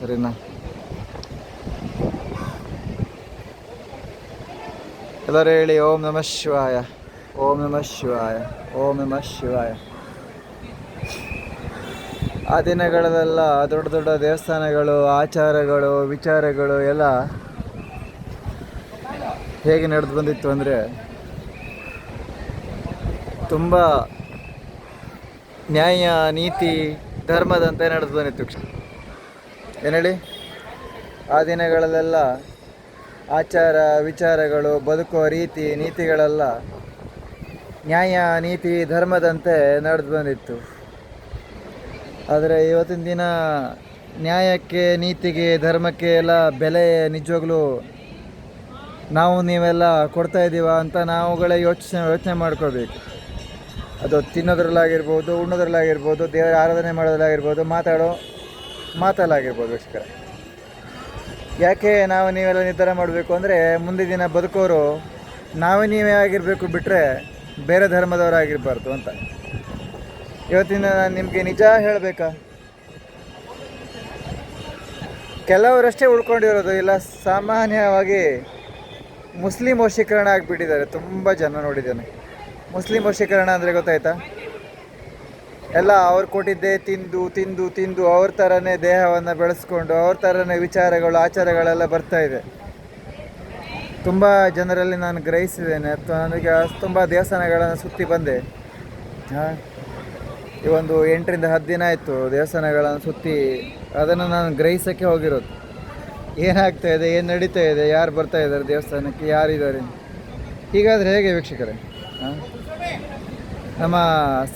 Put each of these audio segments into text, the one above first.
ಸರಿನಾ? ಎಲ್ಲರೂ ಹೇಳಿ ಓಂ ನಮಃ ಶಿವಾಯ, ಓಂ ನಮಃ ಶಿವಾಯ, ಓಂ ನಮಃ ಶಿವಾಯ. ಆ ದಿನಗಳಲ್ಲೆಲ್ಲ ದೊಡ್ಡ ದೊಡ್ಡ ದೇವಸ್ಥಾನಗಳು, ಆಚಾರಗಳು, ವಿಚಾರಗಳು ಎಲ್ಲ ಹೇಗೆ ನಡೆದು ಬಂದಿತ್ತು ಅಂದರೆ ತುಂಬ ನ್ಯಾಯ, ನೀತಿ, ಧರ್ಮದಂತೆ ನಡೆದು ಬಂದಿತ್ತು. ಏನು ಹೇಳಿ? ಆ ದಿನಗಳಲ್ಲೆಲ್ಲ ಆಚಾರ ವಿಚಾರಗಳು, ಬದುಕುವ ರೀತಿ ನೀತಿಗಳೆಲ್ಲ ನ್ಯಾಯ ನೀತಿ ಧರ್ಮದಂತೆ ನಡೆದು ಬಂದಿತ್ತು. ಆದರೆ ಇವತ್ತಿನ ದಿನ ನ್ಯಾಯಕ್ಕೆ ನೀತಿಗೆ ಧರ್ಮಕ್ಕೆ ಎಲ್ಲ ಬೆಲೆ ನಿಜವಾಗ್ಲೂ ನಾವು ನೀವೆಲ್ಲ ಕೊಡ್ತಾ ಇದ್ದೀವ ಅಂತ ನಾವುಗಳೇ ಯೋಚನೆ ಮಾಡ್ಕೋಬೇಕು. ಅದು ತಿನ್ನೋದ್ರಲ್ಲಾಗಿರ್ಬೋದು, ಉಣ್ಣೋದ್ರಲ್ಲಾಗಿರ್ಬೋದು, ದೇವರ ಆರಾಧನೆ ಮಾಡೋದ್ರಲ್ಲಾಗಿರ್ಬೋದು, ಮಾತಲ್ಲಾಗಿರ್ಬೋದು ವೀಕ್ಷಕರೇ. ಯಾಕೆ ನಾವು ನೀವೆಲ್ಲ ನಿರ್ಧಾರ ಮಾಡಬೇಕು ಅಂದರೆ ಮುಂದಿನ ದಿನ ಬದುಕೋರು ನೀವೇ ಆಗಿರಬೇಕು ಬಿಟ್ಟರೆ ಬೇರೆ ಧರ್ಮದವರಾಗಿರಬಾರ್ದು ಅಂತ. ಇವತ್ತಿನ ನಾನು ನಿಮಗೆ ನಿಜ ಹೇಳಬೇಕಾ, ಕೆಲವರಷ್ಟೇ ಉಳ್ಕೊಂಡಿರೋದು, ಇಲ್ಲ ಸಾಮಾನ್ಯವಾಗಿ ಮುಸ್ಲಿಂ ವಶೀಕರಣ ಆಗಿಬಿಟ್ಟಿದ್ದಾರೆ. ತುಂಬ ಜನ ನೋಡಿದ್ದೇನೆ. ಮುಸ್ಲಿಂ ವಶೀಕರಣ ಅಂದರೆ ಗೊತ್ತಾಯ್ತಾ? ಎಲ್ಲ ಅವ್ರು ಕೊಟ್ಟಿದ್ದೇ ತಿಂದು ತಿಂದು ತಿಂದು ಅವ್ರ ಥರನೇ ದೇಹವನ್ನು ಬೆಳೆಸ್ಕೊಂಡು ಅವ್ರ ಥರನೇ ವಿಚಾರಗಳು ಆಚಾರಗಳೆಲ್ಲ ಬರ್ತಾಯಿದೆ. ತುಂಬ ಜನರಲ್ಲಿ ನಾನು ಗ್ರಹಿಸಿದ್ದೇನೆ. ನನಗೆ ತುಂಬ ದೇವಸ್ಥಾನಗಳನ್ನು ಸುತ್ತಿ ಬಂದೆ. ಈ ಒಂದು 8ರಿಂದ 10 ದಿನ ಆಯಿತು ದೇವಸ್ಥಾನಗಳನ್ನು ಸುತ್ತಿ. ಅದನ್ನು ನಾನು ಗ್ರಹಿಸೋಕ್ಕೆ ಹೋಗಿರೋದು. ಏನಾಗ್ತಾಯಿದೆ, ಏನು ನಡೀತಾ ಇದೆ, ಯಾರು ಬರ್ತಾ ಇದ್ದಾರೆ ದೇವಸ್ಥಾನಕ್ಕೆ, ಯಾರಿದ್ದಾರೆ. ಹೀಗಾದರೆ ಹೇಗೆ ವೀಕ್ಷಕರೇ? ನಮ್ಮ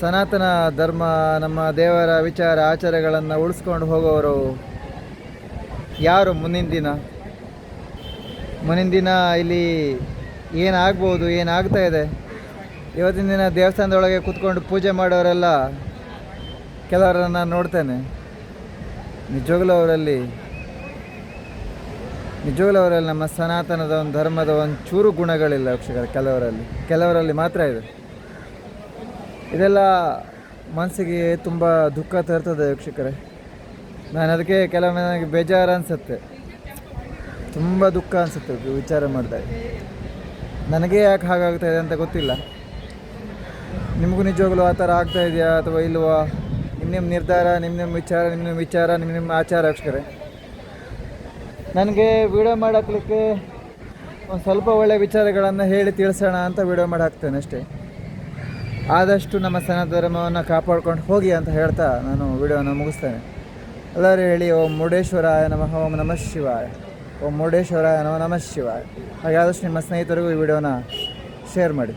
ಸನಾತನ ಧರ್ಮ, ನಮ್ಮ ದೇವರ ವಿಚಾರ ಆಚಾರಗಳನ್ನು ಉಳಿಸ್ಕೊಂಡು ಹೋಗೋರು ಯಾರು? ಮುಂದಿನ ದಿನ ಇಲ್ಲಿ ಏನಾಗ್ಬೋದು, ಏನಾಗ್ತಾ ಇದೆ? ಇವತ್ತಿನ ದಿನ ದೇವಸ್ಥಾನದೊಳಗೆ ಕೂತ್ಕೊಂಡು ಪೂಜೆ ಮಾಡೋರೆಲ್ಲ ಕೆಲವರನ್ನು ನೋಡ್ತೇನೆ. ನಿಜವಾಗ್ಲೂ ಅವರಲ್ಲಿ ನಮ್ಮ ಸನಾತನದ ಒಂದು ಧರ್ಮದ ಒಂದು ಚೂರು ಗುಣಗಳಿಲ್ಲ ವೀಕ್ಷಕರೇ. ಕೆಲವರಲ್ಲಿ ಮಾತ್ರ ಇದೆ. ಇದೆಲ್ಲ ಮನಸ್ಸಿಗೆ ತುಂಬ ದುಃಖ ತರ್ತದೆ ವೀಕ್ಷಕರೇ. ನಾನು ಅದಕ್ಕೆ ಕೆಲವೊಮ್ಮೆ ನನಗೆ ಬೇಜಾರು ಅನಿಸುತ್ತೆ, ತುಂಬ ದುಃಖ ಅನಿಸುತ್ತೆ ವಿಚಾರ ಮಾಡಿದಾಗ. ನನಗೇ ಯಾಕೆ ಹಾಗಾಗ್ತಾಯಿದೆ ಅಂತ ಗೊತ್ತಿಲ್ಲ. ನಿಮಗೂ ನಿಜವಾಗ್ಲೂ ಆ ಥರ ಆಗ್ತಾಯಿದೆಯಾ ಅಥವಾ ಇಲ್ವಾ? ನಿಮ್ಮ ನಿರ್ಧಾರ, ನಿಮ್ಮ ವಿಚಾರ, ನಿಮ್ಮ ಆಚಾರ ವೀಕ್ಷಕರೇ. ನನಗೆ ವಿಡಿಯೋ ಮಾಡಾಕ್ಲಿಕ್ಕೆ ಒಂದು ಸ್ವಲ್ಪ ಒಳ್ಳೆಯ ವಿಚಾರಗಳನ್ನು ಹೇಳಿ ತಿಳಿಸೋಣ ಅಂತ ವಿಡಿಯೋ ಮಾಡಿ ಹಾಕ್ತೇನೆ ಅಷ್ಟೇ. ಆದಷ್ಟು ನಮ್ಮ ಸನಾತನ ಧರ್ಮವನ್ನು ಕಾಪಾಡ್ಕೊಂಡು ಹೋಗಿ ಅಂತ ಹೇಳ್ತಾ ನಾನು ವಿಡಿಯೋನ ಮುಗಿಸ್ತೇನೆ. ಎಲ್ಲರೂ ಹೇಳಿ ಓಂ ಮುರುಡೇಶ್ವರಾಯ ನಮಃ, ಓಂ ನಮಃ ಶಿವಾಯ, ಓಂ ಮುರುಡೇಶ್ವರಾಯ ನಮಃ ಶಿವಾಯ. ಹಾಗೆ ಆದಷ್ಟು ನಿಮ್ಮ ಸ್ನೇಹಿತರಿಗೂ ಈ ವಿಡಿಯೋನ ಶೇರ್ ಮಾಡಿ.